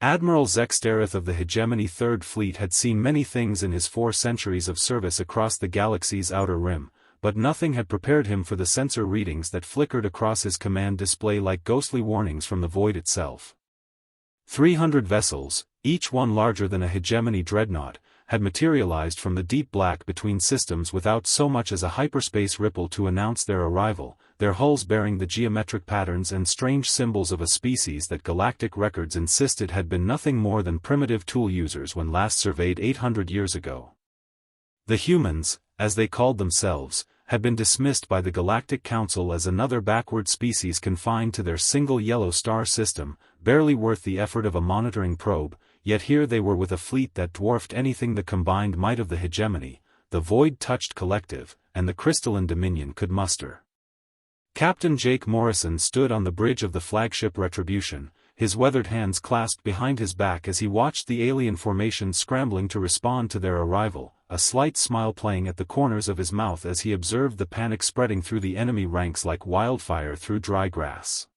Admiral Zextereth of the Hegemony Third Fleet had seen many things in his 4 centuries of service across the galaxy's outer rim, but nothing had prepared him for the sensor readings that flickered across his command display like ghostly warnings from the void itself. 300 vessels, each one larger than a Hegemony dreadnought, had materialized from the deep black between systems without so much as a hyperspace ripple to announce their arrival, their hulls bearing the geometric patterns and strange symbols of a species that Galactic records insisted had been nothing more than primitive tool users when last surveyed 800 years ago. The humans, as they called themselves, had been dismissed by the Galactic Council as another backward species confined to their single yellow star system, barely worth the effort of a monitoring probe, yet here they were with a fleet that dwarfed anything the combined might of the Hegemony, the Void-touched Collective, and the Crystalline Dominion could muster. Captain Jake Morrison stood on the bridge of the flagship Retribution, his weathered hands clasped behind his back as he watched the alien formation scrambling to respond to their arrival, a slight smile playing at the corners of his mouth as he observed the panic spreading through the enemy ranks like wildfire through dry grass.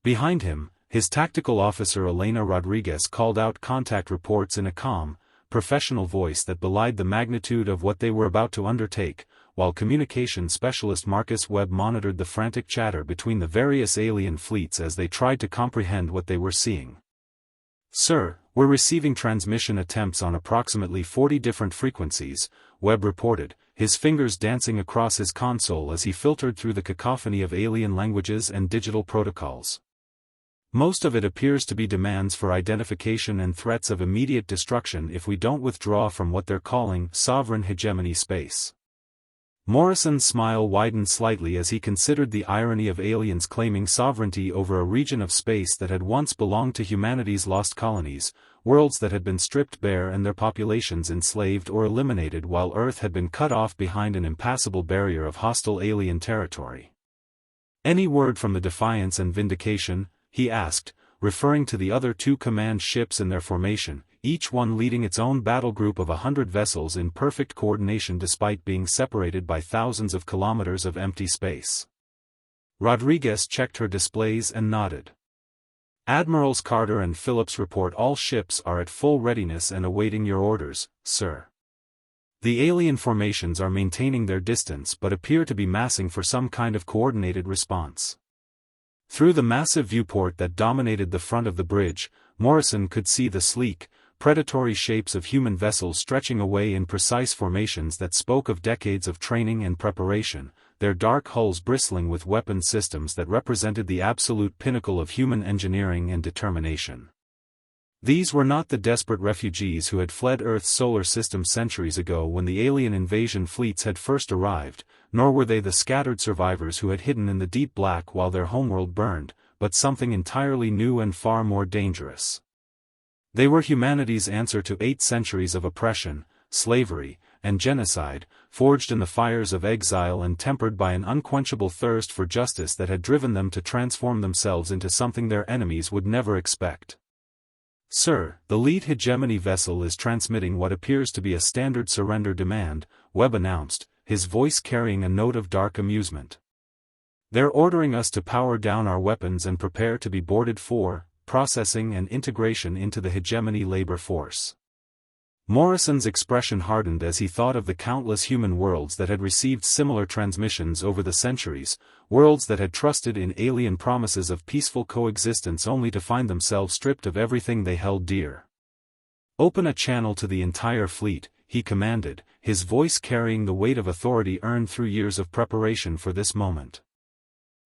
Behind him, his tactical officer Elena Rodriguez called out contact reports in a calm, professional voice that belied the magnitude of what they were about to undertake, while communication specialist Marcus Webb monitored the frantic chatter between the various alien fleets as they tried to comprehend what they were seeing. "Sir, we're receiving transmission attempts on approximately 40 different frequencies," Webb reported, his fingers dancing across his console as he filtered through the cacophony of alien languages and digital protocols. "Most of it appears to be demands for identification and threats of immediate destruction if we don't withdraw from what they're calling sovereign hegemony space." Morrison's smile widened slightly as he considered the irony of aliens claiming sovereignty over a region of space that had once belonged to humanity's lost colonies, worlds that had been stripped bare and their populations enslaved or eliminated while Earth had been cut off behind an impassable barrier of hostile alien territory. "Any word from the Defiance and Vindication?" he asked, referring to the other 2 command ships in their formation, each one leading its own battle group of 100 vessels in perfect coordination despite being separated by thousands of kilometers of empty space. Rodriguez checked her displays and nodded. "Admirals Carter and Phillips report all ships are at full readiness and awaiting your orders, sir. The alien formations are maintaining their distance but appear to be massing for some kind of coordinated response." Through the massive viewport that dominated the front of the bridge, Morrison could see the sleek, predatory shapes of human vessels stretching away in precise formations that spoke of decades of training and preparation, their dark hulls bristling with weapon systems that represented the absolute pinnacle of human engineering and determination. These were not the desperate refugees who had fled Earth's solar system centuries ago when the alien invasion fleets had first arrived, nor were they the scattered survivors who had hidden in the deep black while their homeworld burned, but something entirely new and far more dangerous. They were humanity's answer to 8 centuries of oppression, slavery, and genocide, forged in the fires of exile and tempered by an unquenchable thirst for justice that had driven them to transform themselves into something their enemies would never expect. "Sir, the lead hegemony vessel is transmitting what appears to be a standard surrender demand," Webb announced, his voice carrying a note of dark amusement. "They're ordering us to power down our weapons and prepare to be boarded for processing and integration into the hegemony labor force." Morrison's expression hardened as he thought of the countless human worlds that had received similar transmissions over the centuries, worlds that had trusted in alien promises of peaceful coexistence only to find themselves stripped of everything they held dear. "Open a channel to the entire fleet," he commanded, his voice carrying the weight of authority earned through years of preparation for this moment.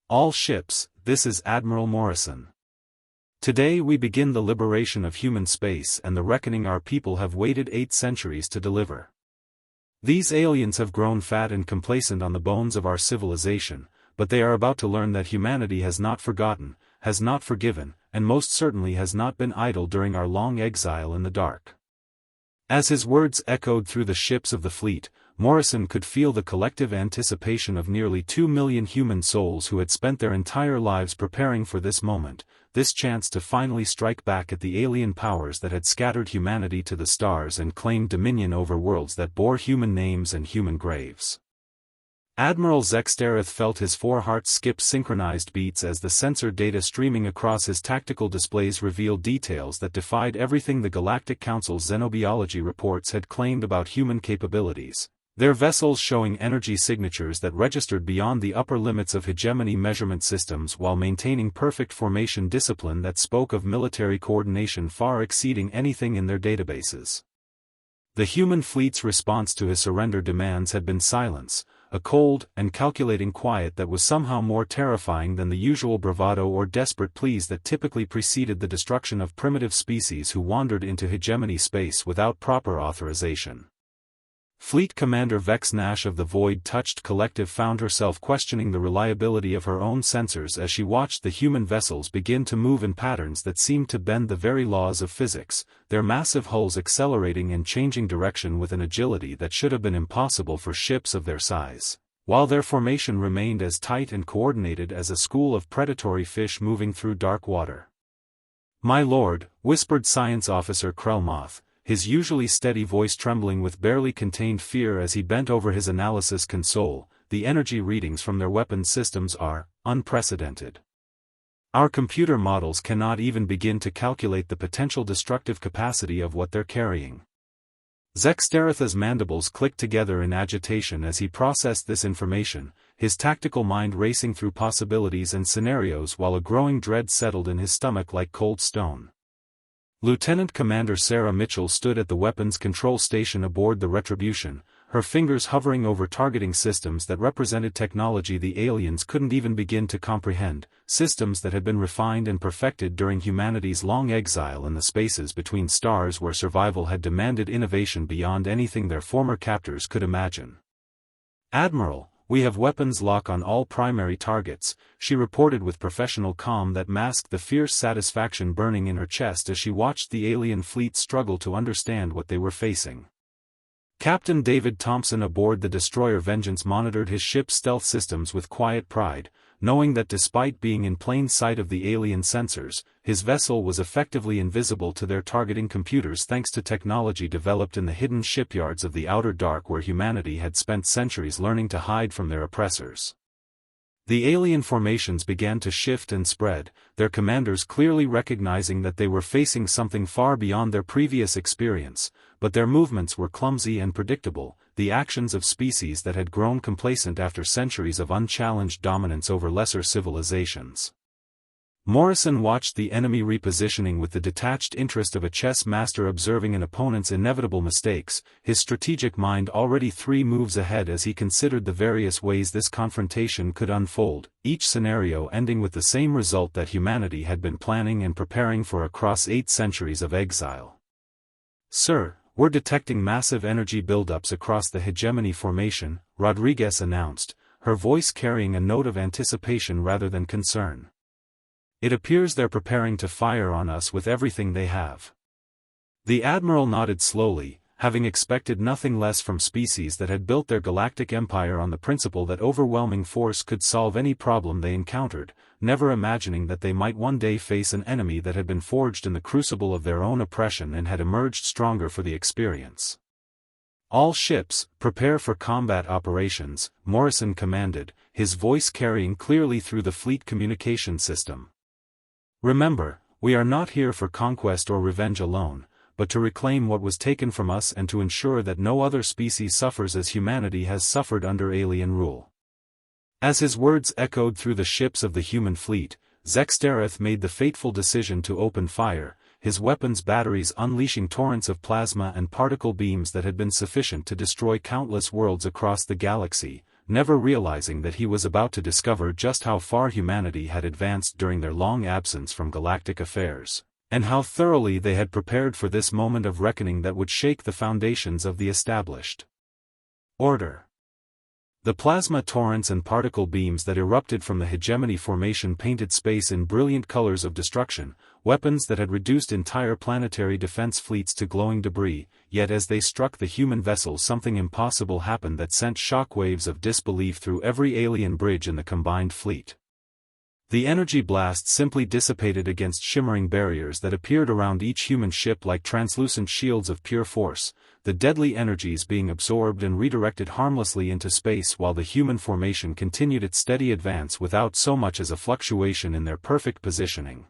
"All ships, this is Admiral Morrison. Today we begin the liberation of human space and the reckoning our people have waited 8 centuries to deliver. These aliens have grown fat and complacent on the bones of our civilization, but they are about to learn that humanity has not forgotten, has not forgiven, and most certainly has not been idle during our long exile in the dark." As his words echoed through the ships of the fleet, Morrison could feel the collective anticipation of nearly 2 million human souls who had spent their entire lives preparing for this moment, this chance to finally strike back at the alien powers that had scattered humanity to the stars and claimed dominion over worlds that bore human names and human graves. Admiral Zextereth felt his four hearts skip synchronized beats as the sensor data streaming across his tactical displays revealed details that defied everything the Galactic Council's xenobiology reports had claimed about human capabilities, their vessels showing energy signatures that registered beyond the upper limits of hegemony measurement systems while maintaining perfect formation discipline that spoke of military coordination far exceeding anything in their databases. The human fleet's response to his surrender demands had been silence, a cold and calculating quiet that was somehow more terrifying than the usual bravado or desperate pleas that typically preceded the destruction of primitive species who wandered into hegemony space without proper authorization. Fleet Commander Vex Nash of the Void-touched Collective found herself questioning the reliability of her own sensors as she watched the human vessels begin to move in patterns that seemed to bend the very laws of physics, their massive hulls accelerating and changing direction with an agility that should have been impossible for ships of their size, while their formation remained as tight and coordinated as a school of predatory fish moving through dark water. "My lord," whispered Science Officer Krelmoth, his usually steady voice trembling with barely contained fear as he bent over his analysis console, "the energy readings from their weapons systems are unprecedented. Our computer models cannot even begin to calculate the potential destructive capacity of what they're carrying." Zextereth's mandibles clicked together in agitation as he processed this information, his tactical mind racing through possibilities and scenarios while a growing dread settled in his stomach like cold stone. Lieutenant Commander Sarah Mitchell stood at the weapons control station aboard the Retribution, her fingers hovering over targeting systems that represented technology the aliens couldn't even begin to comprehend, systems that had been refined and perfected during humanity's long exile in the spaces between stars where survival had demanded innovation beyond anything their former captors could imagine. "Admiral, we have weapons lock on all primary targets," she reported with professional calm that masked the fierce satisfaction burning in her chest as she watched the alien fleet struggle to understand what they were facing. Captain David Thompson aboard the destroyer Vengeance monitored his ship's stealth systems with quiet pride, knowing that despite being in plain sight of the alien sensors, his vessel was effectively invisible to their targeting computers thanks to technology developed in the hidden shipyards of the outer dark where humanity had spent centuries learning to hide from their oppressors. The alien formations began to shift and spread, their commanders clearly recognizing that they were facing something far beyond their previous experience, but their movements were clumsy and predictable, the actions of species that had grown complacent after centuries of unchallenged dominance over lesser civilizations. Morrison watched the enemy repositioning with the detached interest of a chess master observing an opponent's inevitable mistakes, his strategic mind already 3 moves ahead as he considered the various ways this confrontation could unfold, each scenario ending with the same result that humanity had been planning and preparing for across 8 centuries of exile. "Sir, we're detecting massive energy buildups across the hegemony formation," Rodriguez announced, her voice carrying a note of anticipation rather than concern. "It appears they're preparing to fire on us with everything they have." The Admiral nodded slowly, having expected nothing less from species that had built their galactic empire on the principle that overwhelming force could solve any problem they encountered, never imagining that they might one day face an enemy that had been forged in the crucible of their own oppression and had emerged stronger for the experience. "All ships, prepare for combat operations," Morrison commanded, his voice carrying clearly through the fleet communication system. "Remember, we are not here for conquest or revenge alone, but to reclaim what was taken from us and to ensure that no other species suffers as humanity has suffered under alien rule." As his words echoed through the ships of the human fleet, Zextereth made the fateful decision to open fire, his weapons batteries unleashing torrents of plasma and particle beams that had been sufficient to destroy countless worlds across the galaxy, never realizing that he was about to discover just how far humanity had advanced during their long absence from galactic affairs, and how thoroughly they had prepared for this moment of reckoning that would shake the foundations of the established order. The plasma torrents and particle beams that erupted from the hegemony formation painted space in brilliant colors of destruction, weapons that had reduced entire planetary defense fleets to glowing debris, yet as they struck the human vessel something impossible happened that sent shockwaves of disbelief through every alien bridge in the combined fleet. The energy blast simply dissipated against shimmering barriers that appeared around each human ship like translucent shields of pure force, the deadly energies being absorbed and redirected harmlessly into space while the human formation continued its steady advance without so much as a fluctuation in their perfect positioning.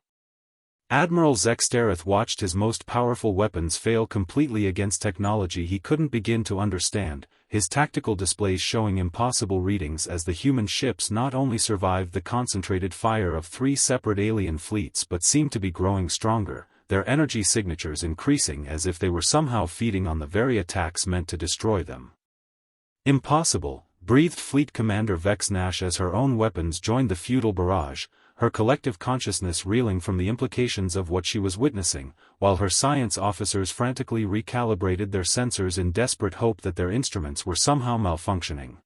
Admiral Zextereth watched his most powerful weapons fail completely against technology he couldn't begin to understand, his tactical displays showing impossible readings as the human ships not only survived the concentrated fire of 3 separate alien fleets but seemed to be growing stronger, their energy signatures increasing as if they were somehow feeding on the very attacks meant to destroy them. Impossible, breathed Fleet Commander Vex Nash as her own weapons joined the futile barrage, her collective consciousness reeling from the implications of what she was witnessing, while her science officers frantically recalibrated their sensors in desperate hope that their instruments were somehow malfunctioning.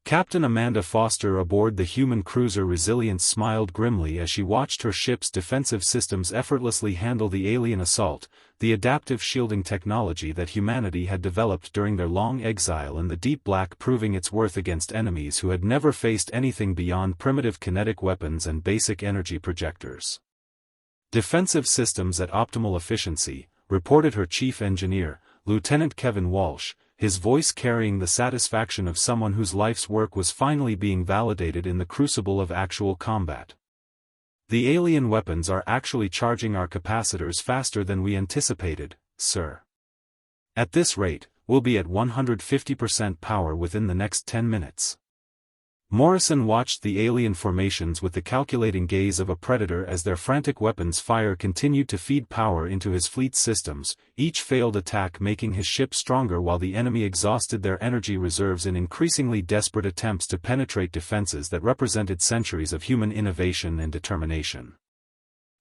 Captain Amanda Foster aboard the human cruiser Resilience smiled grimly as she watched her ship's defensive systems effortlessly handle the alien assault, the adaptive shielding technology that humanity had developed during their long exile in the deep black proving its worth against enemies who had never faced anything beyond primitive kinetic weapons and basic energy projectors. Defensive systems at optimal efficiency, reported her chief engineer, Lieutenant Kevin Walsh, his voice carrying the satisfaction of someone whose life's work was finally being validated in the crucible of actual combat. The alien weapons are actually charging our capacitors faster than we anticipated, sir. At this rate, we'll be at 150% power within the next 10 minutes. Morrison watched the alien formations with the calculating gaze of a predator as their frantic weapons fire continued to feed power into his fleet's systems, each failed attack making his ship stronger while the enemy exhausted their energy reserves in increasingly desperate attempts to penetrate defenses that represented centuries of human innovation and determination.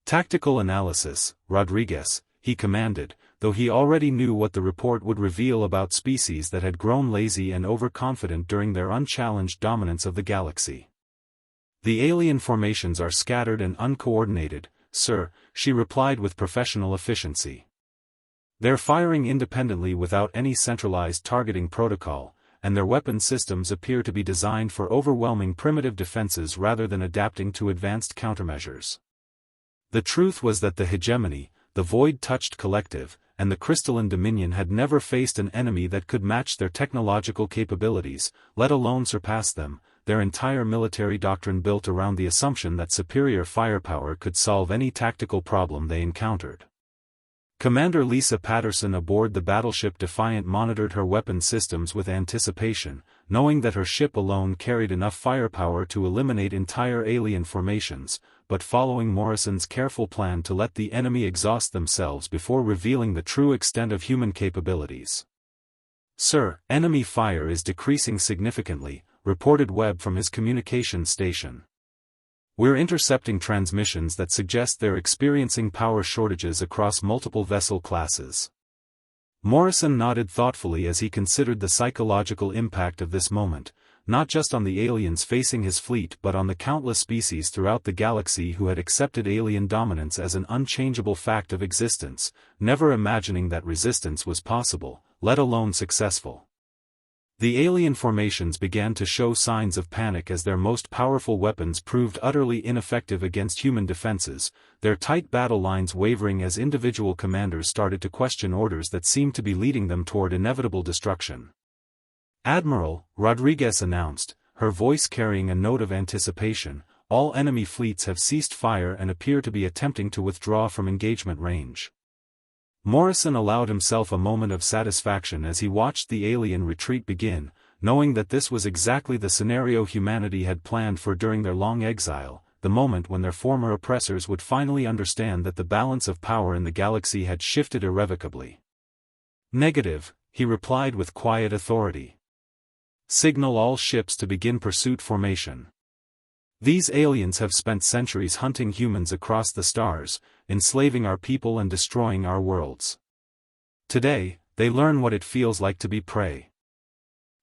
Tactical analysis, Rodriguez, he commanded, though he already knew what the report would reveal about species that had grown lazy and overconfident during their unchallenged dominance of the galaxy. The alien formations are scattered and uncoordinated, sir, she replied with professional efficiency. They're firing independently without any centralized targeting protocol, and their weapon systems appear to be designed for overwhelming primitive defenses rather than adapting to advanced countermeasures. The truth was that the hegemony, the void-touched collective, and the crystalline dominion had never faced an enemy that could match their technological capabilities, let alone surpass them, their entire military doctrine built around the assumption that superior firepower could solve any tactical problem they encountered. Commander Lisa Patterson aboard the battleship Defiant monitored her weapon systems with anticipation, knowing that her ship alone carried enough firepower to eliminate entire alien formations, but following Morrison's careful plan to let the enemy exhaust themselves before revealing the true extent of human capabilities. Sir, enemy fire is decreasing significantly, reported Webb from his communications station. We're intercepting transmissions that suggest they're experiencing power shortages across multiple vessel classes. Morrison nodded thoughtfully as he considered the psychological impact of this moment, not just on the aliens facing his fleet but on the countless species throughout the galaxy who had accepted alien dominance as an unchangeable fact of existence, never imagining that resistance was possible, let alone successful. The alien formations began to show signs of panic as their most powerful weapons proved utterly ineffective against human defenses, their tight battle lines wavering as individual commanders started to question orders that seemed to be leading them toward inevitable destruction. Admiral, Rodriguez announced, her voice carrying a note of anticipation, all enemy fleets have ceased fire and appear to be attempting to withdraw from engagement range. Morrison allowed himself a moment of satisfaction as he watched the alien retreat begin, knowing that this was exactly the scenario humanity had planned for during their long exile, the moment when their former oppressors would finally understand that the balance of power in the galaxy had shifted irrevocably. Negative, he replied with quiet authority. Signal all ships to begin pursuit formation. These aliens have spent centuries hunting humans across the stars, enslaving our people and destroying our worlds. Today, they learn what it feels like to be prey.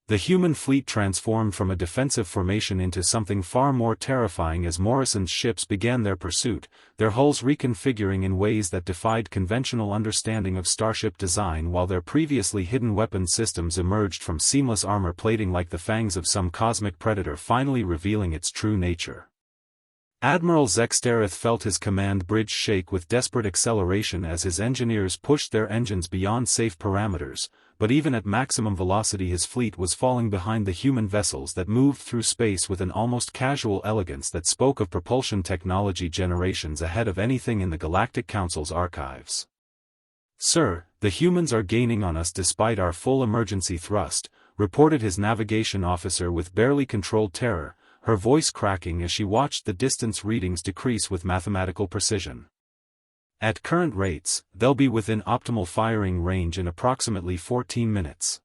The human fleet transformed from a defensive formation into something far more terrifying as Morrison's ships began their pursuit, their hulls reconfiguring in ways that defied conventional understanding of starship design while their previously hidden weapon systems emerged from seamless armor plating like the fangs of some cosmic predator finally revealing its true nature. Admiral Zextereth felt his command bridge shake with desperate acceleration as his engineers pushed their engines beyond safe parameters, but even at maximum velocity his fleet was falling behind the human vessels that moved through space with an almost casual elegance that spoke of propulsion technology generations ahead of anything in the Galactic Council's archives. "Sir, the humans are gaining on us despite our full emergency thrust," reported his navigation officer with barely controlled terror, her voice cracking as she watched the distance readings decrease with mathematical precision. "At current rates, they'll be within optimal firing range in approximately 14 minutes.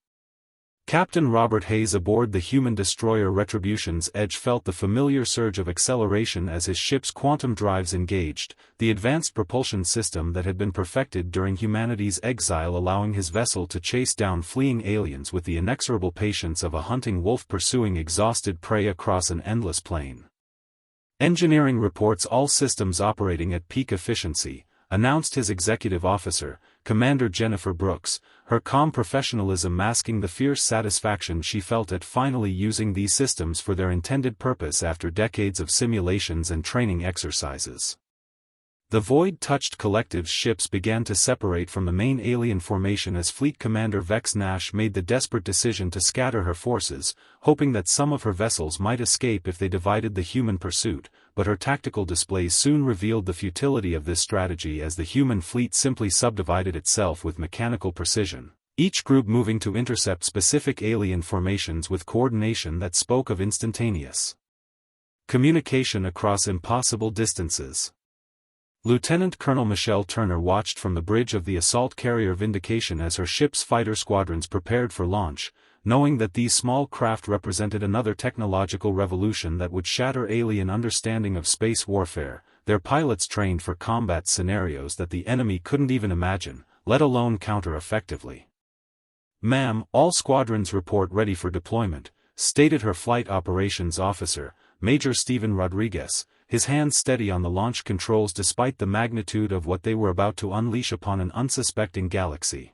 Captain Robert Hayes aboard the human destroyer Retribution's Edge felt the familiar surge of acceleration as his ship's quantum drives engaged, the advanced propulsion system that had been perfected during humanity's exile allowing his vessel to chase down fleeing aliens with the inexorable patience of a hunting wolf pursuing exhausted prey across an endless plain. "Engineering reports all systems operating at peak efficiency," announced his executive officer, Commander Jennifer Brooks, her calm professionalism masking the fierce satisfaction she felt at finally using these systems for their intended purpose after decades of simulations and training exercises. The void-touched collective's ships began to separate from the main alien formation as Fleet Commander Vex Nash made the desperate decision to scatter her forces, hoping that some of her vessels might escape if they divided the human pursuit, but her tactical displays soon revealed the futility of this strategy as the human fleet simply subdivided itself with mechanical precision, each group moving to intercept specific alien formations with coordination that spoke of instantaneous communication across impossible distances. Lieutenant Colonel Michelle Turner watched from the bridge of the assault carrier Vindication as her ship's fighter squadrons prepared for launch, knowing that these small craft represented another technological revolution that would shatter alien understanding of space warfare, their pilots trained for combat scenarios that the enemy couldn't even imagine, let alone counter effectively. "Ma'am, all squadrons report ready for deployment," stated her flight operations officer, Major Stephen Rodriguez, his hands steady on the launch controls despite the magnitude of what they were about to unleash upon an unsuspecting galaxy.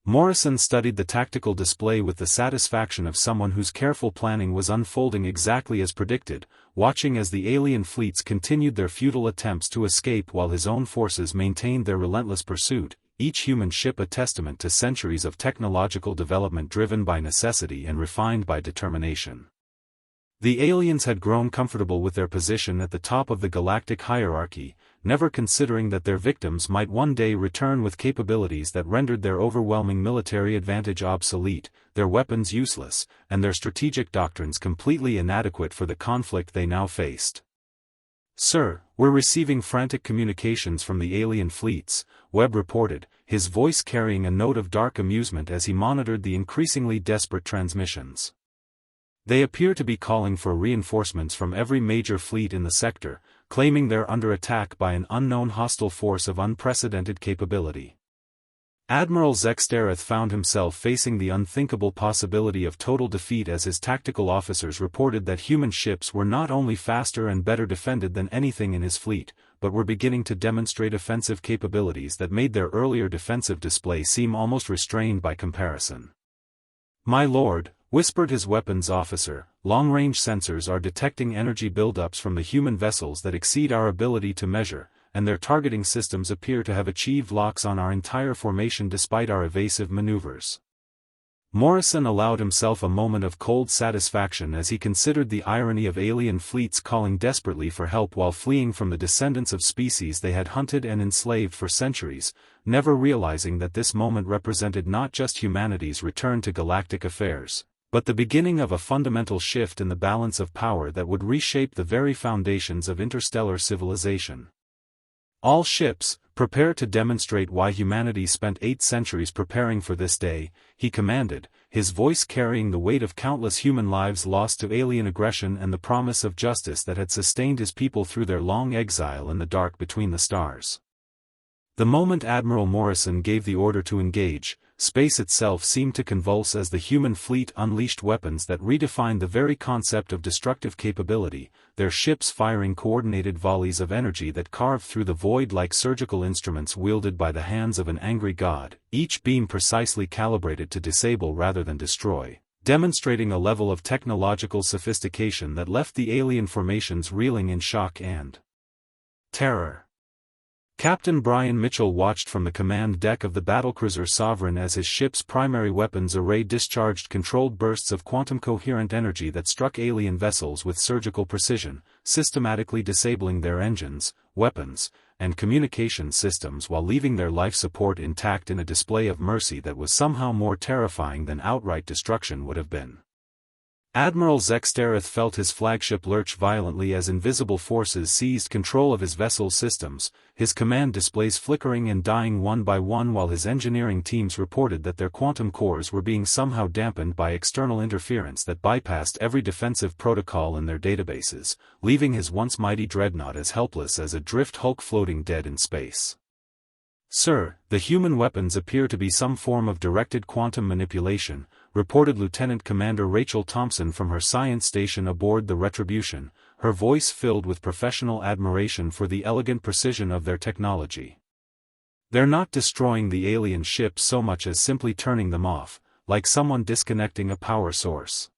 Morrison studied the tactical display with the satisfaction of someone whose careful planning was unfolding exactly as predicted, watching as the alien fleets continued their futile attempts to escape while his own forces maintained their relentless pursuit, each human ship a testament to centuries of technological development driven by necessity and refined by determination. The aliens had grown comfortable with their position at the top of the galactic hierarchy, never considering that their victims might one day return with capabilities that rendered their overwhelming military advantage obsolete, their weapons useless, and their strategic doctrines completely inadequate for the conflict they now faced. "Sir, we're receiving frantic communications from the alien fleets," Webb reported, his voice carrying a note of dark amusement as he monitored the increasingly desperate transmissions. "They appear to be calling for reinforcements from every major fleet in the sector, claiming they're under attack by an unknown hostile force of unprecedented capability." Admiral Zextereth found himself facing the unthinkable possibility of total defeat as his tactical officers reported that human ships were not only faster and better defended than anything in his fleet, but were beginning to demonstrate offensive capabilities that made their earlier defensive display seem almost restrained by comparison. "My lord," whispered his weapons officer, "long-range sensors are detecting energy buildups from the human vessels that exceed our ability to measure, and their targeting systems appear to have achieved locks on our entire formation despite our evasive maneuvers." Morrison allowed himself a moment of cold satisfaction as he considered the irony of alien fleets calling desperately for help while fleeing from the descendants of species they had hunted and enslaved for centuries, never realizing that this moment represented not just humanity's return to galactic affairs, but the beginning of a fundamental shift in the balance of power that would reshape the very foundations of interstellar civilization. "All ships, prepare to demonstrate why humanity spent 8 centuries preparing for this day," he commanded, his voice carrying the weight of countless human lives lost to alien aggression and the promise of justice that had sustained his people through their long exile in the dark between the stars. The moment Admiral Morrison gave the order to engage, space itself seemed to convulse as the human fleet unleashed weapons that redefined the very concept of destructive capability, their ships firing coordinated volleys of energy that carved through the void like surgical instruments wielded by the hands of an angry god, each beam precisely calibrated to disable rather than destroy, demonstrating a level of technological sophistication that left the alien formations reeling in shock and terror. Captain Brian Mitchell watched from the command deck of the battlecruiser Sovereign as his ship's primary weapons array discharged controlled bursts of quantum-coherent energy that struck alien vessels with surgical precision, systematically disabling their engines, weapons, and communication systems while leaving their life support intact in a display of mercy that was somehow more terrifying than outright destruction would have been. Admiral Zextereth felt his flagship lurch violently as invisible forces seized control of his vessel's systems, his command displays flickering and dying one by one while his engineering teams reported that their quantum cores were being somehow dampened by external interference that bypassed every defensive protocol in their databases, leaving his once mighty dreadnought as helpless as a drift hulk floating dead in space. "Sir, the human weapons appear to be some form of directed quantum manipulation," reported Lieutenant Commander Rachel Thompson from her science station aboard the Retribution, her voice filled with professional admiration for the elegant precision of their technology. "They're not destroying the alien ships so much as simply turning them off, like someone disconnecting a power source."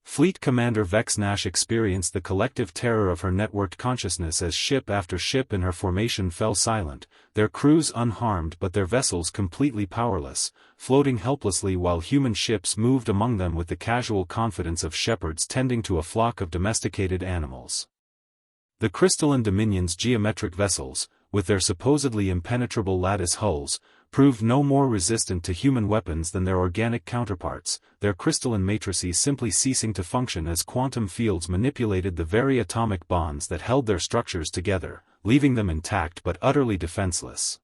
Fleet Commander Vex Nash experienced the collective terror of her networked consciousness as ship after ship in her formation fell silent, their crews unharmed but their vessels completely powerless, floating helplessly while human ships moved among them with the casual confidence of shepherds tending to a flock of domesticated animals. The crystalline Dominion's geometric vessels, with their supposedly impenetrable lattice hulls, proved no more resistant to human weapons than their organic counterparts, their crystalline matrices simply ceasing to function as quantum fields manipulated the very atomic bonds that held their structures together, leaving them intact but utterly defenseless.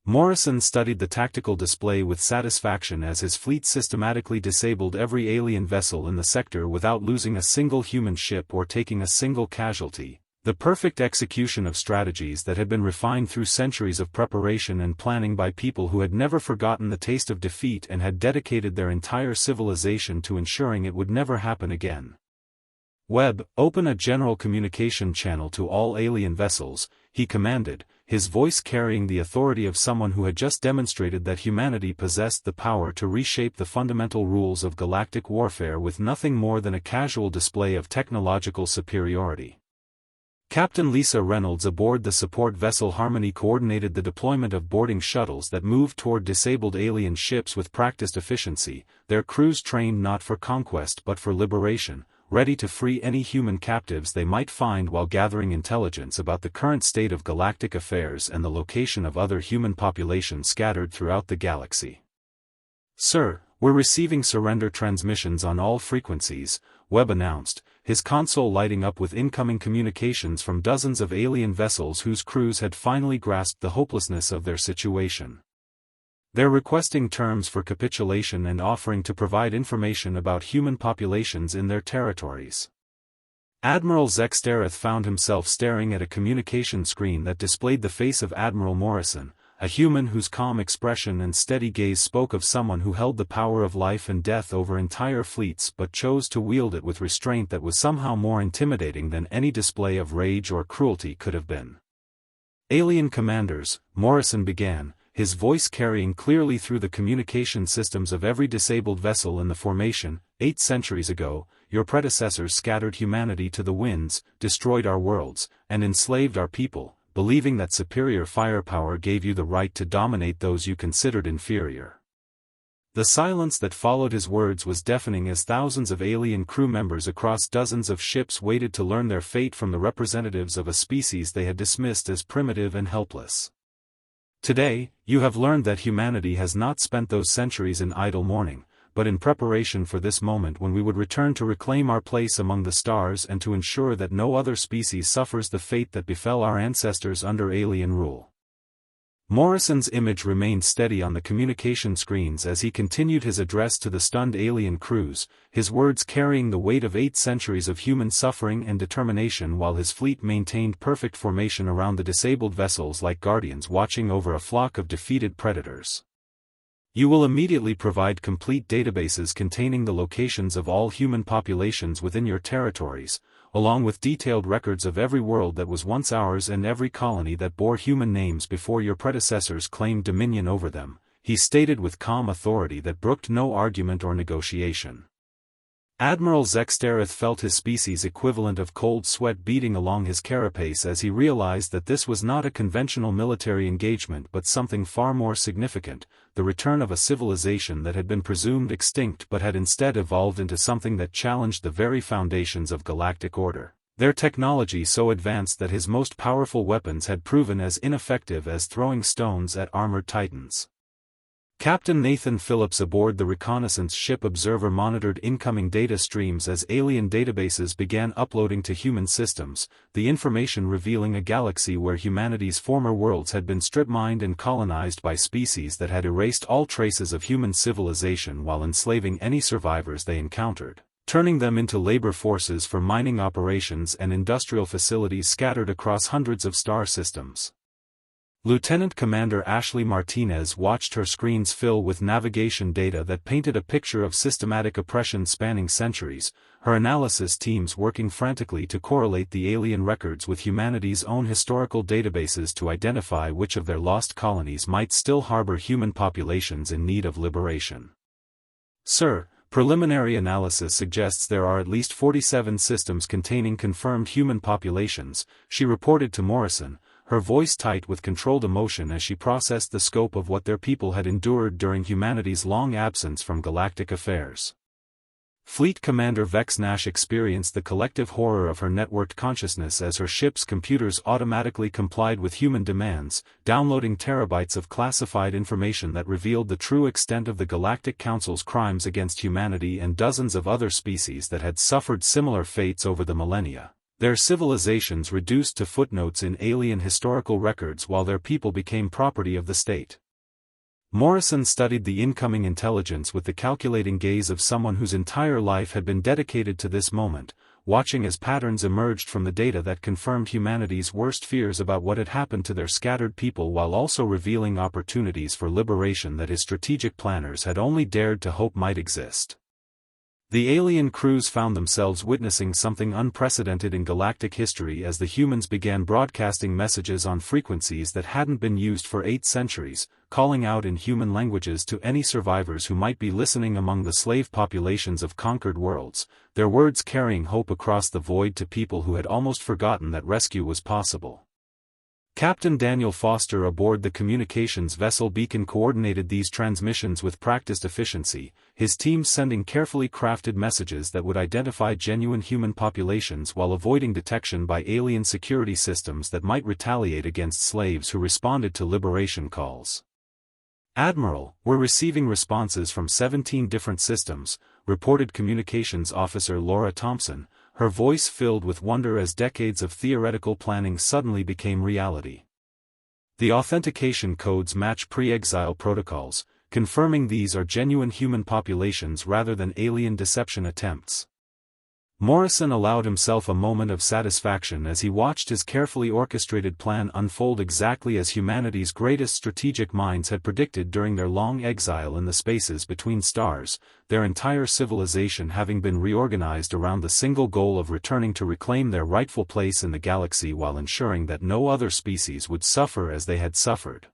Morrison studied the tactical display with satisfaction as his fleet systematically disabled every alien vessel in the sector without losing a single human ship or taking a single casualty. The perfect execution of strategies that had been refined through centuries of preparation and planning by people who had never forgotten the taste of defeat and had dedicated their entire civilization to ensuring it would never happen again. "Webb, open a general communication channel to all alien vessels," he commanded, his voice carrying the authority of someone who had just demonstrated that humanity possessed the power to reshape the fundamental rules of galactic warfare with nothing more than a casual display of technological superiority. Captain Lisa Reynolds aboard the support vessel Harmony coordinated the deployment of boarding shuttles that moved toward disabled alien ships with practiced efficiency, their crews trained not for conquest but for liberation, ready to free any human captives they might find while gathering intelligence about the current state of galactic affairs and the location of other human populations scattered throughout the galaxy. "Sir, we're receiving surrender transmissions on all frequencies," Webb announced, his console lighting up with incoming communications from dozens of alien vessels whose crews had finally grasped the hopelessness of their situation. They're requesting terms for capitulation and offering to provide information about human populations in their territories. Admiral Zextereth found himself staring at a communication screen that displayed the face of Admiral Morrison, a human whose calm expression and steady gaze spoke of someone who held the power of life and death over entire fleets but chose to wield it with restraint that was somehow more intimidating than any display of rage or cruelty could have been. "Alien commanders," Morrison began, his voice carrying clearly through the communication systems of every disabled vessel in the formation, 8 centuries ago, your predecessors scattered humanity to the winds, destroyed our worlds, and enslaved our people, believing that superior firepower gave you the right to dominate those you considered inferior. The silence that followed his words was deafening as thousands of alien crew members across dozens of ships waited to learn their fate from the representatives of a species they had dismissed as primitive and helpless. "Today, you have learned that humanity has not spent those centuries in idle mourning, but in preparation for this moment when we would return to reclaim our place among the stars and to ensure that no other species suffers the fate that befell our ancestors under alien rule." Morrison's image remained steady on the communication screens as he continued his address to the stunned alien crews, his words carrying the weight of 8 centuries of human suffering and determination while his fleet maintained perfect formation around the disabled vessels like guardians watching over a flock of defeated predators. "You will immediately provide complete databases containing the locations of all human populations within your territories, along with detailed records of every world that was once ours and every colony that bore human names before your predecessors claimed dominion over them," he stated with calm authority that brooked no argument or negotiation. Admiral Zextereth felt his species' equivalent of cold sweat beating along his carapace as he realized that this was not a conventional military engagement but something far more significant, the return of a civilization that had been presumed extinct but had instead evolved into something that challenged the very foundations of galactic order. Their technology so advanced that his most powerful weapons had proven as ineffective as throwing stones at armored titans. Captain Nathan Phillips aboard the reconnaissance ship Observer monitored incoming data streams as alien databases began uploading to human systems, the information revealing a galaxy where humanity's former worlds had been strip-mined and colonized by species that had erased all traces of human civilization while enslaving any survivors they encountered, turning them into labor forces for mining operations and industrial facilities scattered across hundreds of star systems. Lieutenant Commander Ashley Martinez watched her screens fill with navigation data that painted a picture of systematic oppression spanning centuries, her analysis teams working frantically to correlate the alien records with humanity's own historical databases to identify which of their lost colonies might still harbor human populations in need of liberation. Sir, preliminary analysis suggests there are at least 47 systems containing confirmed human populations, she reported to Morrison, her voice tight with controlled emotion as she processed the scope of what their people had endured during humanity's long absence from galactic affairs. Fleet Commander Vex Nash experienced the collective horror of her networked consciousness as her ship's computers automatically complied with human demands, downloading terabytes of classified information that revealed the true extent of the Galactic Council's crimes against humanity and dozens of other species that had suffered similar fates over the millennia. Their civilizations reduced to footnotes in alien historical records while their people became property of the state. Morrison studied the incoming intelligence with the calculating gaze of someone whose entire life had been dedicated to this moment, watching as patterns emerged from the data that confirmed humanity's worst fears about what had happened to their scattered people while also revealing opportunities for liberation that his strategic planners had only dared to hope might exist. The alien crews found themselves witnessing something unprecedented in galactic history as the humans began broadcasting messages on frequencies that hadn't been used for 8 centuries, calling out in human languages to any survivors who might be listening among the slave populations of conquered worlds, their words carrying hope across the void to people who had almost forgotten that rescue was possible. Captain Daniel Foster aboard the communications vessel Beacon coordinated these transmissions with practiced efficiency, his team sending carefully crafted messages that would identify genuine human populations while avoiding detection by alien security systems that might retaliate against slaves who responded to liberation calls. "Admiral, we're receiving responses from 17 different systems," reported Communications Officer Laura Thompson, her voice filled with wonder as decades of theoretical planning suddenly became reality. The authentication codes match pre-exile protocols, confirming these are genuine human populations rather than alien deception attempts. Morrison allowed himself a moment of satisfaction as he watched his carefully orchestrated plan unfold exactly as humanity's greatest strategic minds had predicted during their long exile in the spaces between stars, their entire civilization having been reorganized around the single goal of returning to reclaim their rightful place in the galaxy while ensuring that no other species would suffer as they had suffered.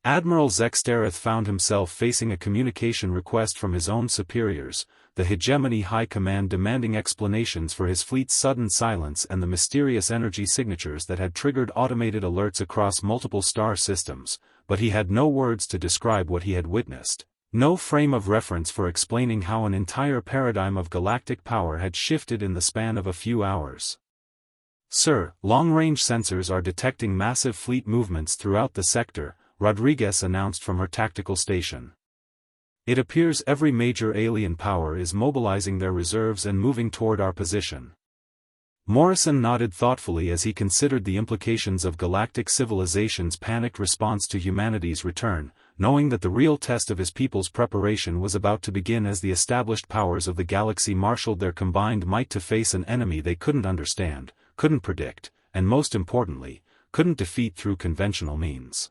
Admiral Zextereth found himself facing a communication request from his own superiors, the Hegemony High Command demanding explanations for his fleet's sudden silence and the mysterious energy signatures that had triggered automated alerts across multiple star systems, but he had no words to describe what he had witnessed, no frame of reference for explaining how an entire paradigm of galactic power had shifted in the span of a few hours. "Sir, long-range sensors are detecting massive fleet movements throughout the sector," Rodriguez announced from her tactical station. "It appears every major alien power is mobilizing their reserves and moving toward our position." Morrison nodded thoughtfully as he considered the implications of galactic civilization's panicked response to humanity's return, knowing that the real test of his people's preparation was about to begin as the established powers of the galaxy marshaled their combined might to face an enemy they couldn't understand, couldn't predict, and most importantly, couldn't defeat through conventional means.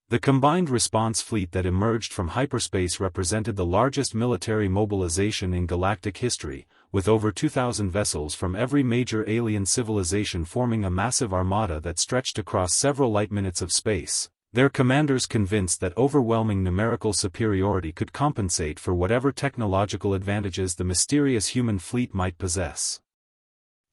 The combined response fleet that emerged from hyperspace represented the largest military mobilization in galactic history, with over 2,000 vessels from every major alien civilization forming a massive armada that stretched across several light-minutes of space. Their commanders convinced that overwhelming numerical superiority could compensate for whatever technological advantages the mysterious human fleet might possess.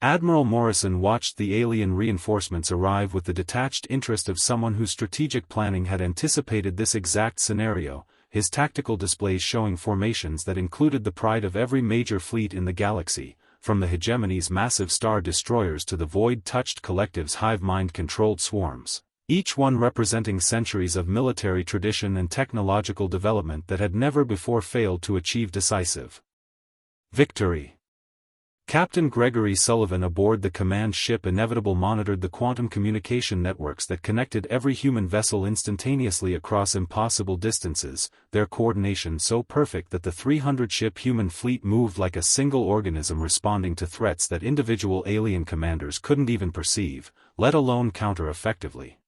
Admiral Morrison watched the alien reinforcements arrive with the detached interest of someone whose strategic planning had anticipated this exact scenario, his tactical displays showing formations that included the pride of every major fleet in the galaxy, from the hegemony's massive star destroyers to the void-touched collective's hive-mind-controlled swarms, each one representing centuries of military tradition and technological development that had never before failed to achieve decisive victory. Captain Gregory Sullivan aboard the command ship Inevitable monitored the quantum communication networks that connected every human vessel instantaneously across impossible distances, their coordination so perfect that the 300-ship human fleet moved like a single organism responding to threats that individual alien commanders couldn't even perceive, let alone counter effectively.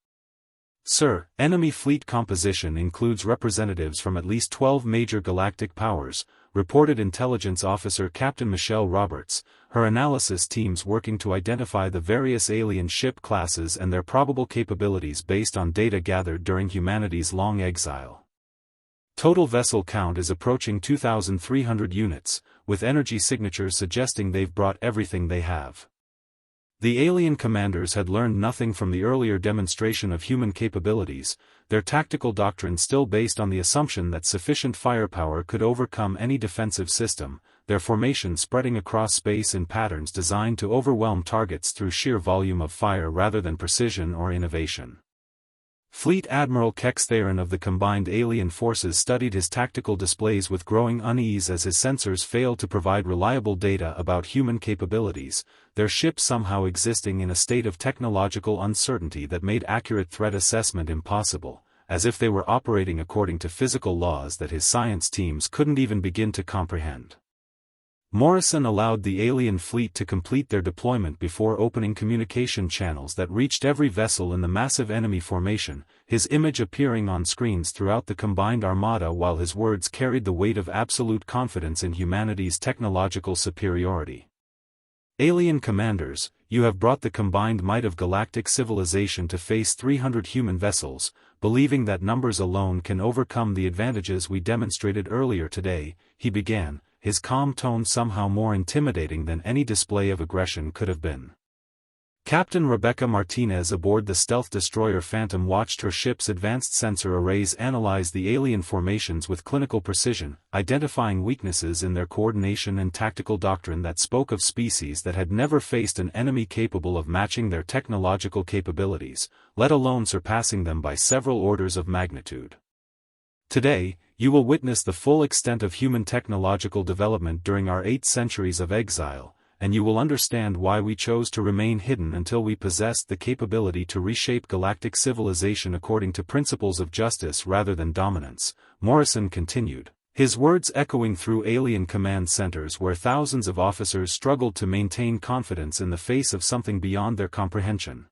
Sir, enemy fleet composition includes representatives from at least 12 major galactic powers, reported intelligence officer Captain Michelle Roberts, her analysis teams working to identify the various alien ship classes and their probable capabilities based on data gathered during humanity's long exile. Total vessel count is approaching 2,300 units, with energy signatures suggesting they've brought everything they have. The alien commanders had learned nothing from the earlier demonstration of human capabilities, their tactical doctrine still based on the assumption that sufficient firepower could overcome any defensive system, their formation spreading across space in patterns designed to overwhelm targets through sheer volume of fire rather than precision or innovation. Fleet Admiral Kex Theron of the combined alien forces studied his tactical displays with growing unease as his sensors failed to provide reliable data about human capabilities, their ship somehow existing in a state of technological uncertainty that made accurate threat assessment impossible, as if they were operating according to physical laws that his science teams couldn't even begin to comprehend. Morrison allowed the alien fleet to complete their deployment before opening communication channels that reached every vessel in the massive enemy formation, his image appearing on screens throughout the combined armada while his words carried the weight of absolute confidence in humanity's technological superiority. Alien commanders, you have brought the combined might of galactic civilization to face 300 human vessels, believing that numbers alone can overcome the advantages we demonstrated earlier today, he began, his calm tone somehow more intimidating than any display of aggression could have been. Captain Rebecca Martinez aboard the stealth destroyer Phantom watched her ship's advanced sensor arrays analyze the alien formations with clinical precision, identifying weaknesses in their coordination and tactical doctrine that spoke of species that had never faced an enemy capable of matching their technological capabilities, let alone surpassing them by several orders of magnitude. Today, you will witness the full extent of human technological development during our 8 centuries of exile, and you will understand why we chose to remain hidden until we possessed the capability to reshape galactic civilization according to principles of justice rather than dominance, Morrison continued, his words echoing through alien command centers where thousands of officers struggled to maintain confidence in the face of something beyond their comprehension.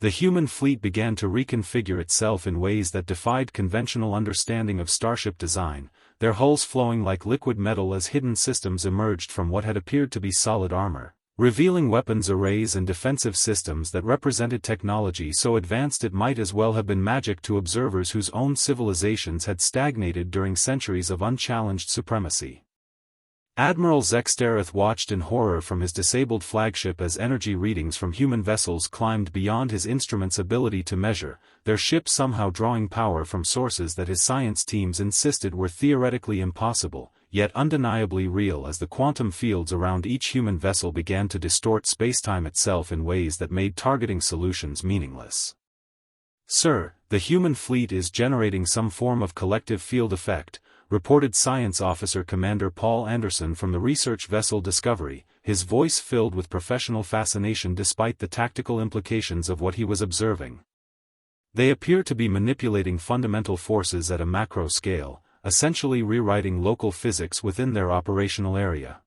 The human fleet began to reconfigure itself in ways that defied conventional understanding of starship design, their hulls flowing like liquid metal as hidden systems emerged from what had appeared to be solid armor, revealing weapons arrays and defensive systems that represented technology so advanced it might as well have been magic to observers whose own civilizations had stagnated during centuries of unchallenged supremacy. Admiral Zextereth watched in horror from his disabled flagship as energy readings from human vessels climbed beyond his instrument's ability to measure, their ship somehow drawing power from sources that his science teams insisted were theoretically impossible, yet undeniably real as the quantum fields around each human vessel began to distort spacetime itself in ways that made targeting solutions meaningless. Sir, the human fleet is generating some form of collective field effect, reported Science Officer Commander Paul Anderson from the research vessel Discovery, his voice filled with professional fascination despite the tactical implications of what he was observing. They appear to be manipulating fundamental forces at a macro scale, essentially rewriting local physics within their operational area.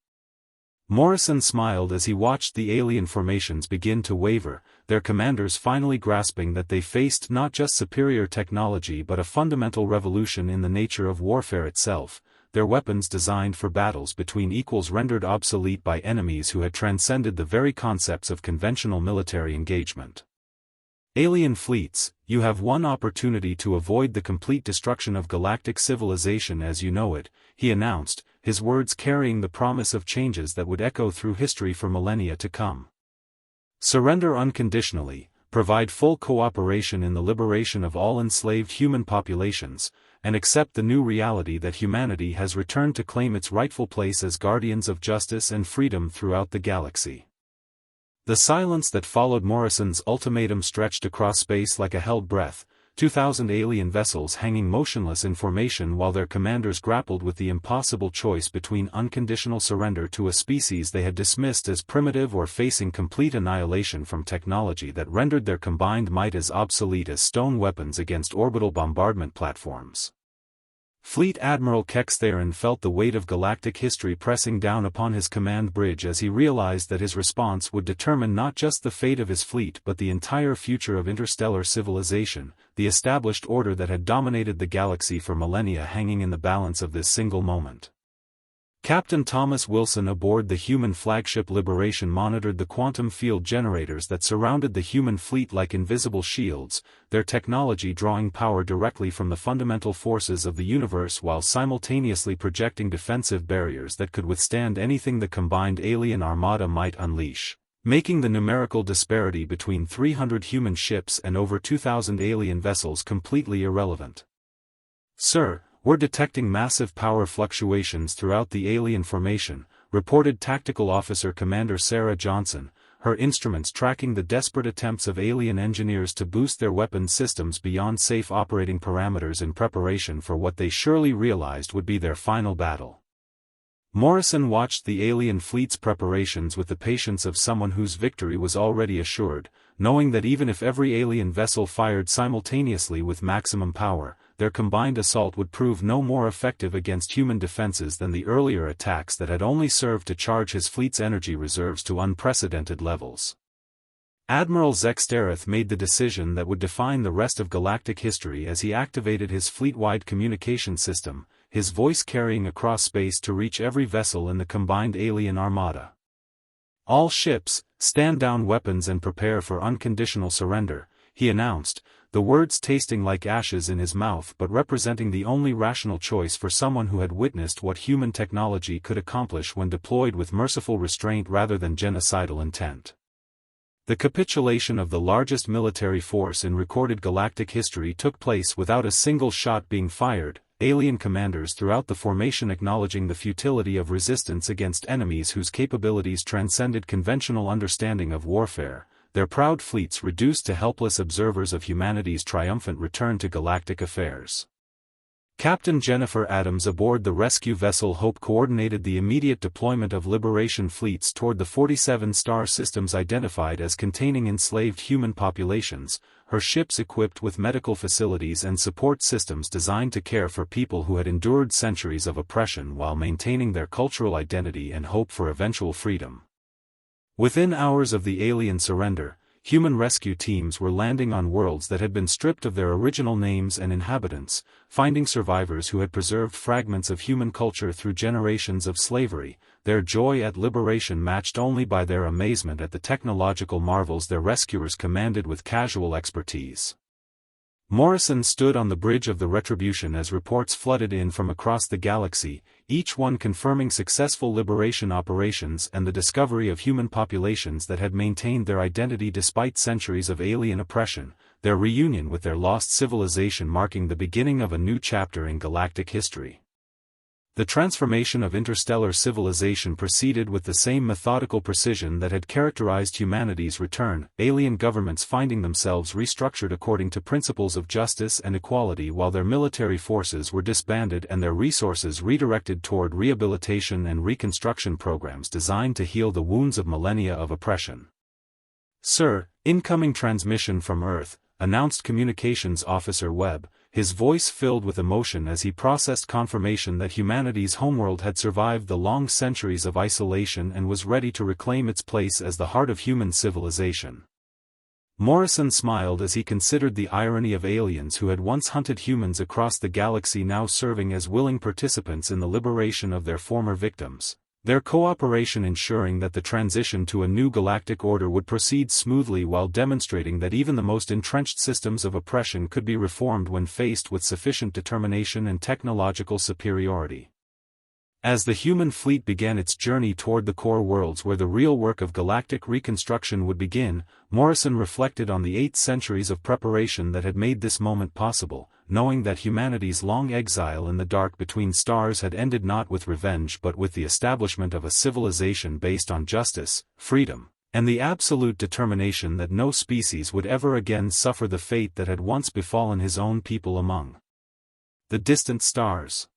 Morrison smiled as he watched the alien formations begin to waver, their commanders finally grasping that they faced not just superior technology but a fundamental revolution in the nature of warfare itself, their weapons designed for battles between equals rendered obsolete by enemies who had transcended the very concepts of conventional military engagement. Alien fleets, you have one opportunity to avoid the complete destruction of galactic civilization as you know it, he announced, his words carrying the promise of changes that would echo through history for millennia to come. Surrender unconditionally, provide full cooperation in the liberation of all enslaved human populations, and accept the new reality that humanity has returned to claim its rightful place as guardians of justice and freedom throughout the galaxy. The silence that followed Morrison's ultimatum stretched across space like a held breath, 2,000 alien vessels hanging motionless in formation while their commanders grappled with the impossible choice between unconditional surrender to a species they had dismissed as primitive or facing complete annihilation from technology that rendered their combined might as obsolete as stone weapons against orbital bombardment platforms. Fleet Admiral Kextheron felt the weight of galactic history pressing down upon his command bridge as he realized that his response would determine not just the fate of his fleet but the entire future of interstellar civilization, the established order that had dominated the galaxy for millennia hanging in the balance of this single moment. Captain Thomas Wilson aboard the human flagship Liberation monitored the quantum field generators that surrounded the human fleet like invisible shields, their technology drawing power directly from the fundamental forces of the universe while simultaneously projecting defensive barriers that could withstand anything the combined alien armada might unleash, making the numerical disparity between 300 human ships and over 2,000 alien vessels completely irrelevant. "Sir, we're detecting massive power fluctuations throughout the alien formation," reported Tactical Officer Commander Sarah Johnson, her instruments tracking the desperate attempts of alien engineers to boost their weapons systems beyond safe operating parameters in preparation for what they surely realized would be their final battle. Morrison watched the alien fleet's preparations with the patience of someone whose victory was already assured, knowing that even if every alien vessel fired simultaneously with maximum power, their combined assault would prove no more effective against human defenses than the earlier attacks that had only served to charge his fleet's energy reserves to unprecedented levels. Admiral Zextereth made the decision that would define the rest of galactic history as he activated his fleet-wide communication system, his voice carrying across space to reach every vessel in the combined alien armada. "All ships, stand down weapons and prepare for unconditional surrender," he announced, the words tasting like ashes in his mouth but representing the only rational choice for someone who had witnessed what human technology could accomplish when deployed with merciful restraint rather than genocidal intent. The capitulation of the largest military force in recorded galactic history took place without a single shot being fired, alien commanders throughout the formation acknowledging the futility of resistance against enemies whose capabilities transcended conventional understanding of warfare, their proud fleets reduced to helpless observers of humanity's triumphant return to galactic affairs. Captain Jennifer Adams aboard the rescue vessel Hope coordinated the immediate deployment of Liberation fleets toward the 47 star systems identified as containing enslaved human populations, her ships equipped with medical facilities and support systems designed to care for people who had endured centuries of oppression while maintaining their cultural identity and hope for eventual freedom. Within hours of the alien surrender, human rescue teams were landing on worlds that had been stripped of their original names and inhabitants, finding survivors who had preserved fragments of human culture through generations of slavery, their joy at liberation matched only by their amazement at the technological marvels their rescuers commanded with casual expertise. Morrison stood on the bridge of the Retribution as reports flooded in from across the galaxy, each one confirming successful liberation operations and the discovery of human populations that had maintained their identity despite centuries of alien oppression, their reunion with their lost civilization marking the beginning of a new chapter in galactic history. The transformation of interstellar civilization proceeded with the same methodical precision that had characterized humanity's return, alien governments finding themselves restructured according to principles of justice and equality while their military forces were disbanded and their resources redirected toward rehabilitation and reconstruction programs designed to heal the wounds of millennia of oppression. "Sir, incoming transmission from Earth," announced Communications Officer Webb, his voice filled with emotion as he processed confirmation that humanity's homeworld had survived the long centuries of isolation and was ready to reclaim its place as the heart of human civilization. Morrison smiled as he considered the irony of aliens who had once hunted humans across the galaxy now serving as willing participants in the liberation of their former victims. their cooperation ensuring that the transition to a new galactic order would proceed smoothly while demonstrating that even the most entrenched systems of oppression could be reformed when faced with sufficient determination and technological superiority. As the human fleet began its journey toward the core worlds where the real work of galactic reconstruction would begin, Morrison reflected on the 8 centuries of preparation that had made this moment possible, knowing that humanity's long exile in the dark between stars had ended not with revenge but with the establishment of a civilization based on justice, freedom, and the absolute determination that no species would ever again suffer the fate that had once befallen his own people among the distant stars.